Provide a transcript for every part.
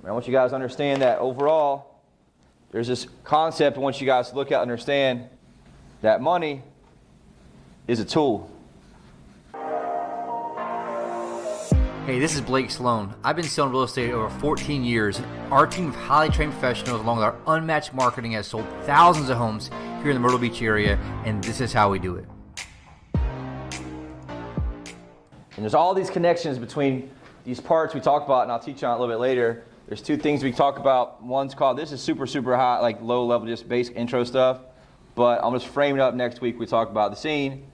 I want you guys to understand that overall, there's this concept I want you guys to look at and understand that money is a tool. Hey, this is Blake Sloan. I've been selling real estate over 14 years. Our team of highly trained professionals, along with our unmatched marketing, has sold thousands of homes here in the Myrtle Beach area, and this is how we do it. And there's all these connections between these parts we talk about, and I'll teach you on it a little bit later. There's two things we talk about. One's called, this is super, super high, like low level, just basic intro stuff. But I'm just framing it up next week. We talk about the seen.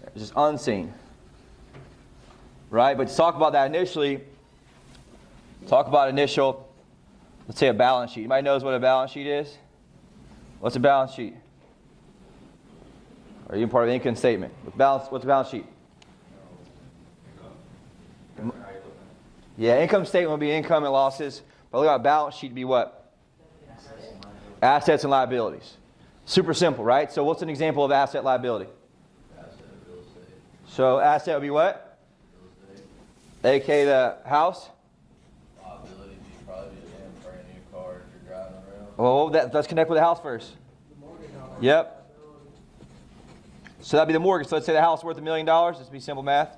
There's this unseen. Right? But to talk about that initially, let's say a balance sheet. Anybody knows what a balance sheet is? What's a balance sheet? Are you part of the income statement? What's a balance sheet? Yeah, income statement will be income and losses. But look at a balance sheet to be what? Assets and liabilities. Super simple, right? So what's an example of asset liability? Asset, real estate. So asset would be what? A.K.A. the house? Liability would probably be a damn brand new car if you're driving around. Well, let's connect with the house first. Yep. So that'd be the mortgage. So let's say the house is worth $1 million. This would be simple math.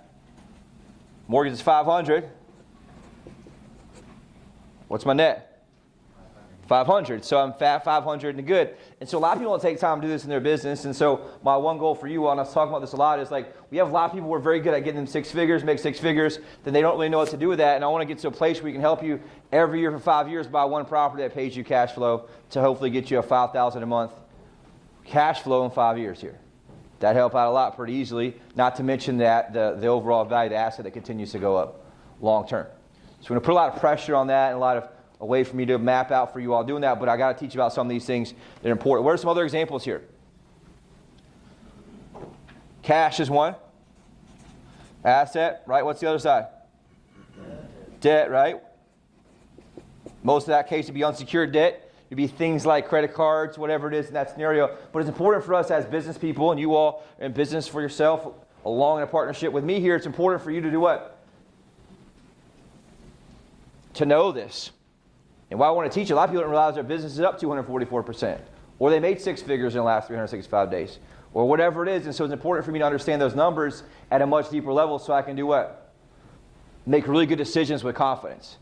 Mortgage is $500. What's my net? 500. So I'm fat 500 and good. And so a lot of people don't take time to do this in their business. And so my one goal for you, and I was talking about this a lot, is like we have a lot of people who are very good at getting them 6 figures, make 6 figures, then they don't really know what to do with that. And I want to get to a place where we can help you every year for 5 years buy one property that pays you cash flow to hopefully get you a $5,000 a month cash flow in 5 years here. That'd help out a lot pretty easily, not to mention that the overall value of the asset that continues to go up long term. So we're going to put a lot of pressure on that and a way for me to map out for you all doing that, but I got to teach you about some of these things that are important. What are some other examples here? Cash is one. Asset, right? What's the other side? Debt, right? Most of that case would be unsecured debt. It'd be things like credit cards, whatever it is in that scenario. But it's important for us as business people, and you all in business for yourself, along in a partnership with me here, it's important for you to do what? To know this. And why I want to teach you, a lot of people don't realize their business is up 244%. Or they made 6 figures in the last 365 days. Or whatever it is. And so it's important for me to understand those numbers at a much deeper level so I can do what? Make really good decisions with confidence.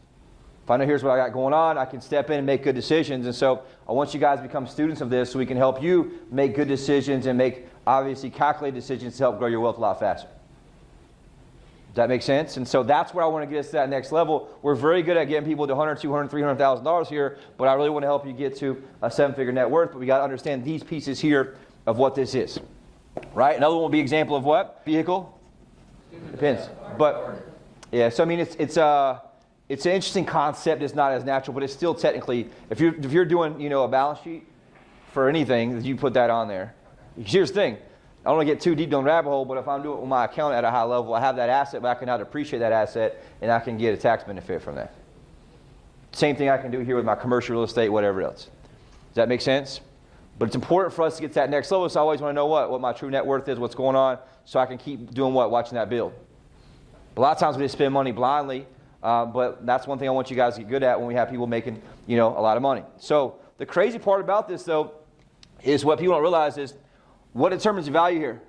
If I know here's what I got going on, I can step in and make good decisions. And so I want you guys to become students of this so we can help you make good decisions and make, obviously, calculated decisions to help grow your wealth a lot faster. Does that make sense? And so that's where I want to get us to that next level. We're very good at getting people to $100,000, $200,000, $300,000 here, but I really want to help you get to a 7-figure net worth. But we got to understand these pieces here of what this is, right? Another one will be example of what? Vehicle? Depends. But yeah, so I mean, it's an interesting concept. It's not as natural, but it's still technically, if you're doing a balance sheet for anything, you put that on there. Here's the thing. I don't want to get too deep down the rabbit hole, but if I'm doing it with my account at a high level, I have that asset, but I can now depreciate that asset, and I can get a tax benefit from that. Same thing I can do here with my commercial real estate, whatever else. Does that make sense? But it's important for us to get to that next level, so I always want to know what my true net worth is, what's going on, so I can keep doing what? Watching that build. A lot of times we just spend money blindly, but that's one thing I want you guys to get good at when we have people making a lot of money. So the crazy part about this, though, is what people don't realize is, what determines the value here?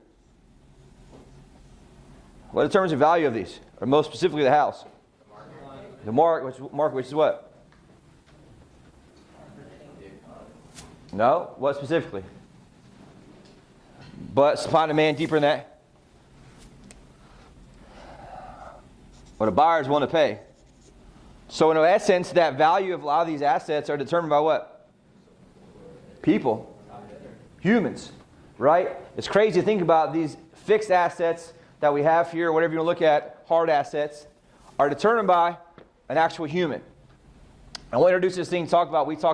What determines the value of these? Or most specifically the house? The market, which is what? No, what specifically? But supply and demand deeper than that? What a buyers want to pay. So in essence, that value of a lot of these assets are determined by what? People. Humans. Right? It's crazy to think about these fixed assets that we have here, whatever you want to look at, hard assets, are determined by an actual human. I want to introduce this thing we talk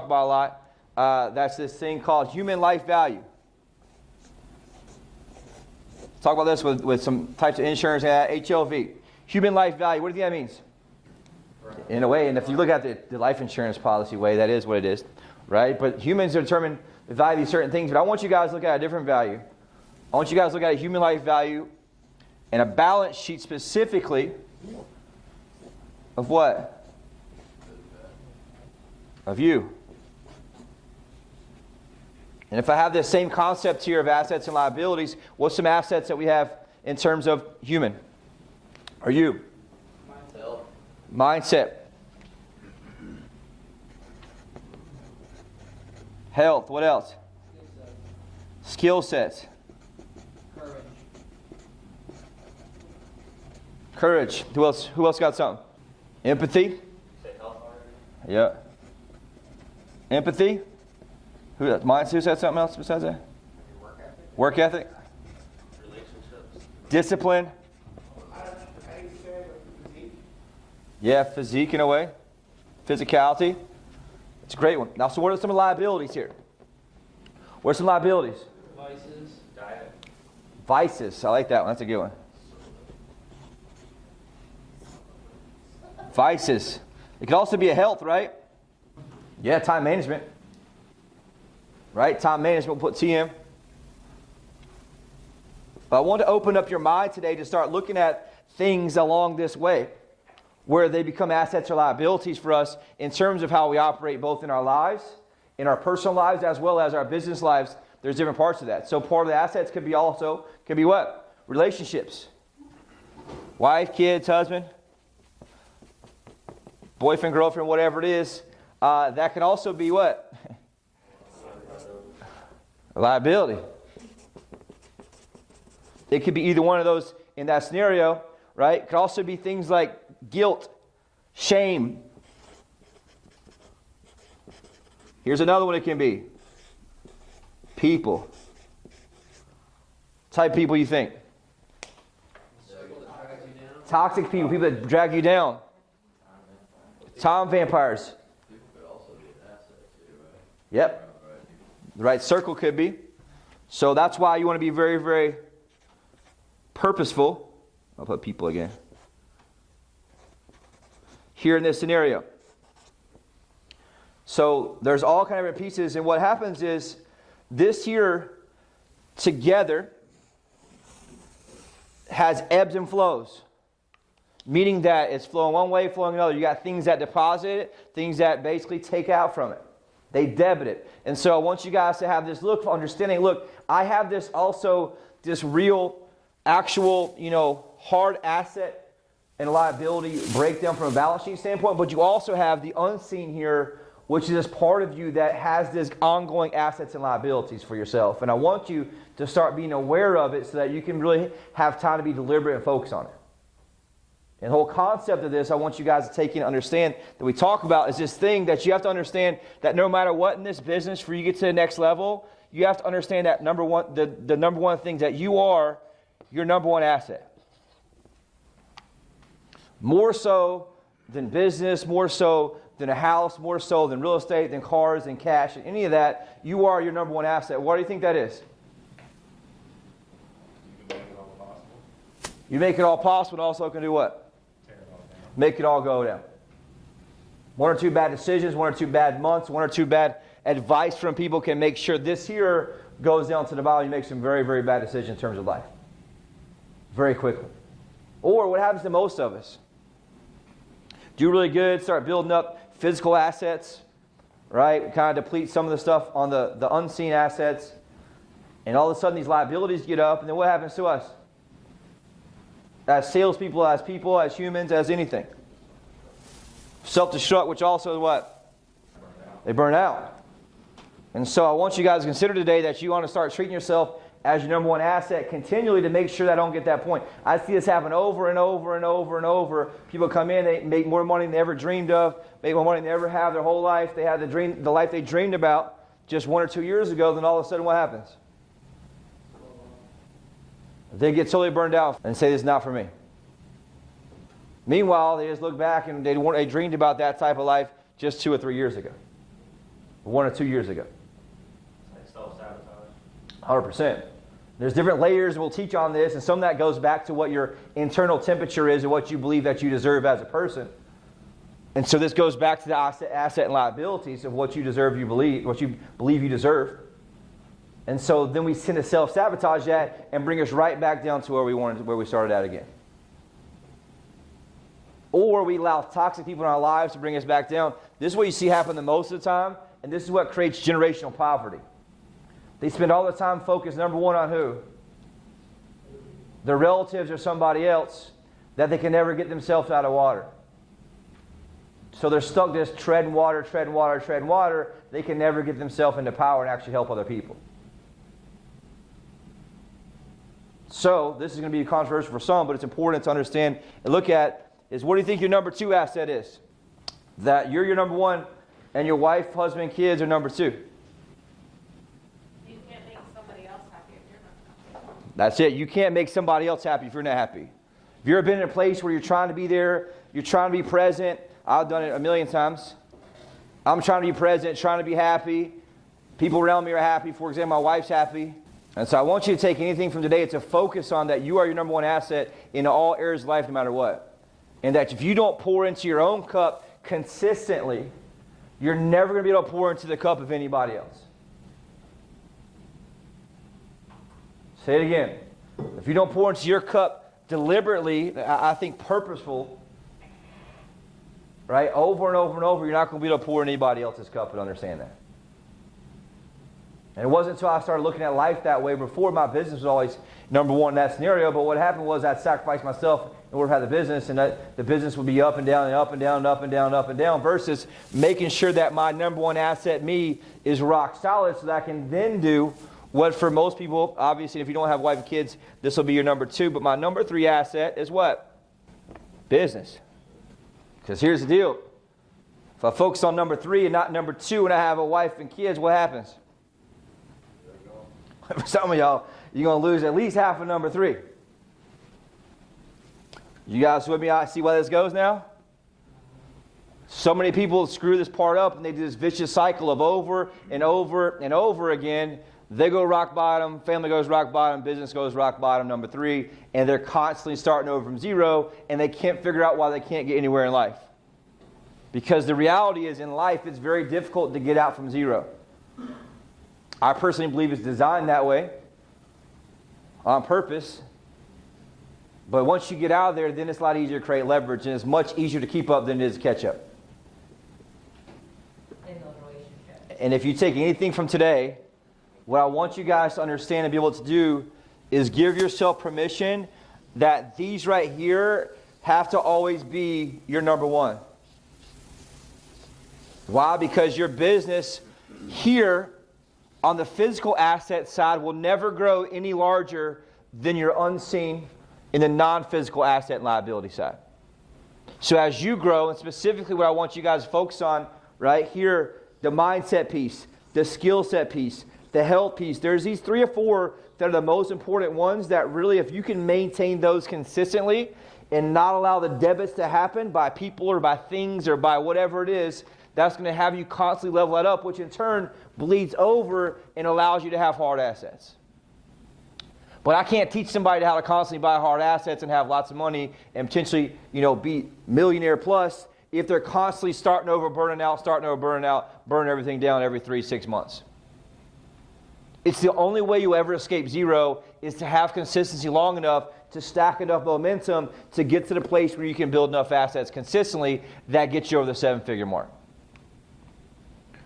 about a lot. That's this thing called human life value. Talk about this with some types of insurance, HLV. Human life value. What do you think that means? In a way, and if you look at the life insurance policy way, that is what it is. Right? But humans determine the value of certain things, but I want you guys to look at a different value. I want you guys to look at a human life value and a balance sheet specifically of what? of you. And if I have this same concept here of assets and liabilities, what's some assets that we have in terms of human? Or you? Health. Mindset. Health. What else? Skill sets. Courage. Who else? Who else got something? Empathy. Yeah. Empathy. Who said something else besides that? Work ethic. Relationships. Discipline. Yeah, physique in a way. Physicality. It's a great one. Now, so what are some liabilities here? What are some liabilities? Vices. Diet. Vices. I like that one. That's a good one. Vices. It could also be a health, right? Yeah, time management. Right? Time management, we'll put TM. But I want to open up your mind today to start looking at things along this way, where they become assets or liabilities for us in terms of how we operate both in our lives, in our personal lives, as well as our business lives. There's different parts of that. So part of the assets could be what? Relationships. Wife, kids, husband, boyfriend, girlfriend, whatever it is. That can also be what? A liability. It could be either one of those in that scenario, right? It could also be things like guilt, shame. Here's another one it can be. People. Type people you think. Toxic people, people that drag you down. Time vampires. People could also be an asset too, right? Yep. The right circle could be. So that's why you want to be very, very purposeful. I'll put people again. Here in this scenario. So there's all kind of different pieces, and what happens is this here together has ebbs and flows. Meaning that it's flowing one way, flowing another. You got things that deposit it, things that basically take out from it. They debit it. And so I want you guys to have this look for understanding. Look, I have this also, this real, actual, hard asset and liability breakdown from a balance sheet standpoint, but you also have the unseen here, which is this part of you that has this ongoing assets and liabilities for yourself. And I want you to start being aware of it so that you can really have time to be deliberate and focus on it. And the whole concept of this, I want you guys to take in and understand that we talk about is this thing that you have to understand that no matter what in this business, for you to get to the next level, you have to understand that number one, the number one thing that you are your number one asset. More so than business, more so than a house, more so than real estate, than cars, than cash, and any of that, you are your number one asset. What do you think that is? You make it all possible and also can do what? Make it all go down. One or two bad decisions, one or two bad months, one or two bad advice from people can make sure this here goes down to the bottom. You make some very, very bad decisions in terms of life. Very quickly. Or what happens to most of us? Do really good, start building up physical assets, right? We kind of deplete some of the stuff on the unseen assets. And all of a sudden these liabilities get up, and then what happens to us? As salespeople, as people, as humans, as anything. Self-destruct, which also is what? They burn out. And so I want you guys to consider today that you want to start treating yourself as your number one asset continually to make sure that I don't get that point. I see this happen over and over and over and over. People come in, they make more money than they ever dreamed of, make more money than they ever have their whole life. They have the life they dreamed about just 1 or 2 years ago. Then all of a sudden what happens? They get totally burned out and say, this is not for me. Meanwhile, they just look back and they dreamed about that type of life just 2 or 3 years ago. 1 or 2 years ago. Like self-sabotage. 100%. There's different layers we'll teach on this, and some of that goes back to what your internal temperature is and what you believe that you deserve as a person. And so this goes back to the asset and liabilities of what you deserve, what you believe you deserve. And so then we tend to self-sabotage that and bring us right back down to where we started at again. or we allow toxic people in our lives to bring us back down. This is what you see happen the most of the time, and this is what creates generational poverty. They spend all the time focused, number one, on who? Their relatives or somebody else, that they can never get themselves out of water. So they're stuck just treading water, treading water, treading water. They can never get themselves into power and actually help other people. So this is going to be controversial for some, but it's important to understand and look at is what do you think your number 2 asset is? That you're your number 1 and your wife, husband, kids are number 2. That's it. You can't make somebody else happy if you're not happy. If you've ever been in a place where you're trying to be there, you're trying to be present, I've done it a million times. I'm trying to be present, trying to be happy. People around me are happy. For example, my wife's happy. And so I want you to take anything from today to focus on that you are your number 1 asset in all areas of life, no matter what. And that if you don't pour into your own cup consistently, you're never going to be able to pour into the cup of anybody else. Say it again. If you don't pour into your cup deliberately, I think purposeful, right, over and over and over, you're not going to be able to pour in anybody else's cup and understand that. And it wasn't until I started looking at life that way. Before, my business was always number 1 in that scenario, but what happened was I'd sacrifice myself in order to have the business, and that the business would be up and down and up and down and up and down and up and down, versus making sure that my number 1 asset, me, is rock solid so that I can then do what for most people, obviously, if you don't have a wife and kids, this will be your number 2. But my number 3 asset is what? Business. Because here's the deal. If I focus on number 3 and not number 2 and I have a wife and kids, what happens? For some of y'all, you're going to lose at least half of number 3. You guys with me? I see why this goes now? So many people screw this part up and they do this vicious cycle of over and over and over again. They go rock bottom, family goes rock bottom, business goes rock bottom, number 3, and they're constantly starting over from 0, and they can't figure out why they can't get anywhere in life. Because the reality is in life, it's very difficult to get out from 0. I personally believe it's designed that way on purpose. But once you get out of there, then it's a lot easier to create leverage, and it's much easier to keep up than it is to catch up. And if you take anything from today, what I want you guys to understand and be able to do is give yourself permission that these right here have to always be your number 1. Why? Because your business here on the physical asset side will never grow any larger than your unseen in the non-physical asset and liability side. So as you grow, and specifically what I want you guys to focus on right here, the mindset piece, the skill set piece, the health piece, there's these 3 or 4 that are the most important ones that really, if you can maintain those consistently and not allow the debits to happen by people or by things or by whatever it is, that's going to have you constantly level that up, which in turn bleeds over and allows you to have hard assets. But I can't teach somebody how to constantly buy hard assets and have lots of money and potentially, be millionaire plus if they're constantly starting over, burning out, burning everything down every 3-6 months. It's the only way you ever escape 0 is to have consistency long enough to stack enough momentum to get to the place where you can build enough assets consistently that gets you over the 7-figure mark.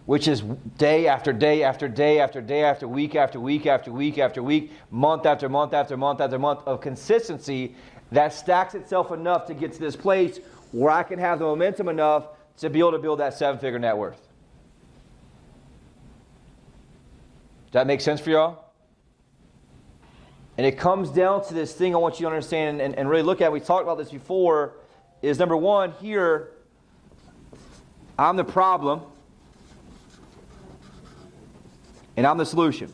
Which is day after day after day after day after week after week after week after week, month after month after month after month of consistency that stacks itself enough to get to this place where I can have the momentum enough to be able to build that 7-figure net worth. Does that make sense for y'all? And it comes down to this thing I want you to understand and really look at. We talked about this before. Is number 1 here, I'm the problem. And I'm the solution.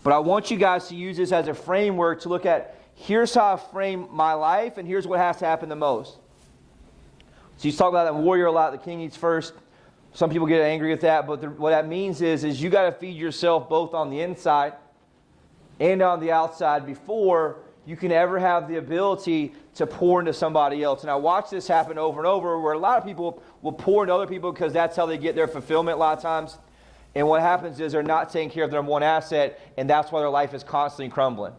But I want you guys to use this as a framework to look at, here's how I frame my life, and here's what has to happen the most. So you talk about that warrior a lot, the king eats first. Some people get angry at that, but what that means is you got to feed yourself both on the inside and on the outside before you can ever have the ability to pour into somebody else. And I watch this happen over and over where a lot of people will pour into other people because that's how they get their fulfillment a lot of times. And what happens is they're not taking care of their number 1 asset, and that's why their life is constantly crumbling.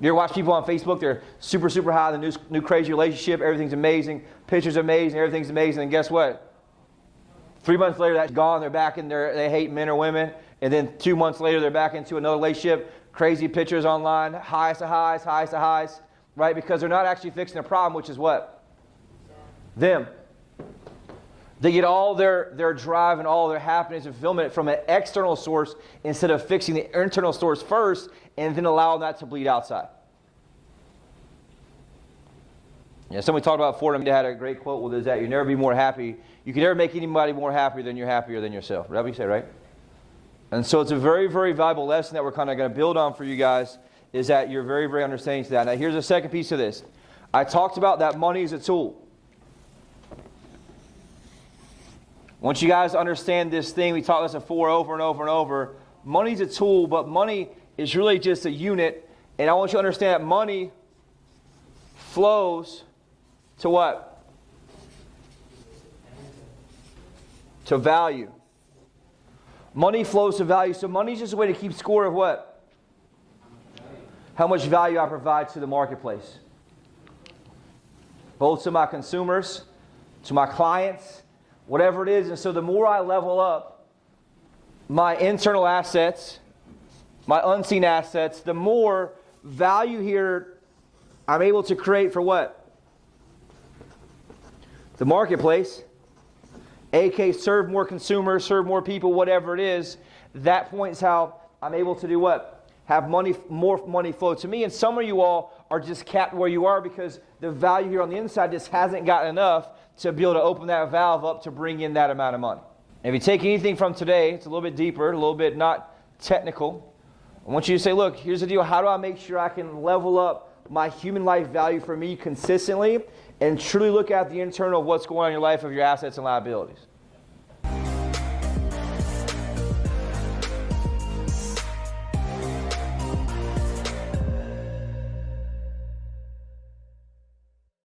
You ever watch people on Facebook? They're super, super high in the new crazy relationship. Everything's amazing. Pictures amazing. Everything's amazing. And guess what? 3 months later, that's gone. They're back in there. They hate men or women. And then 2 months later, they're back into another relationship. Crazy pictures online. Highs to highs, highs to highs. Right? Because they're not actually fixing the problem, which is what? Them. They get all their drive and all their happiness and fulfillment from an external source instead of fixing the internal source first and then allowing that to bleed outside. Yeah, somebody talked about Fordham. They had a great quote with is that you never be more happy. You can never make anybody more happy than you're happier than yourself. That's what you say, right? And so it's a very, very valuable lesson that we're kind of going to build on for you guys is that you're very, very understanding to that. Now here's the second piece of this. I talked about that money is a tool. Once you guys understand this thing, we taught this before over and over and over. Money's a tool, but money is really just a unit. And I want you to understand that money flows to what? To value. Money flows to value. So money is just a way to keep score of what? How much value I provide to the marketplace. Both to my consumers, to my clients, whatever it is. And so the more I level up my internal assets, my unseen assets, the more value here I'm able to create for what? The marketplace. AK, serve more consumers, serve more people, whatever it is. That point is how I'm able to do what? Have money, more money flow to me. And some of you all are just capped where you are because the value here on the inside just hasn't gotten enough to be able to open that valve up to bring in that amount of money. And if you take anything from today, it's a little bit deeper, a little bit not technical. I want you to say, look, here's the deal. How do I make sure I can level up my human life value for me consistently and truly look at the internal of what's going on in your life of your assets and liabilities?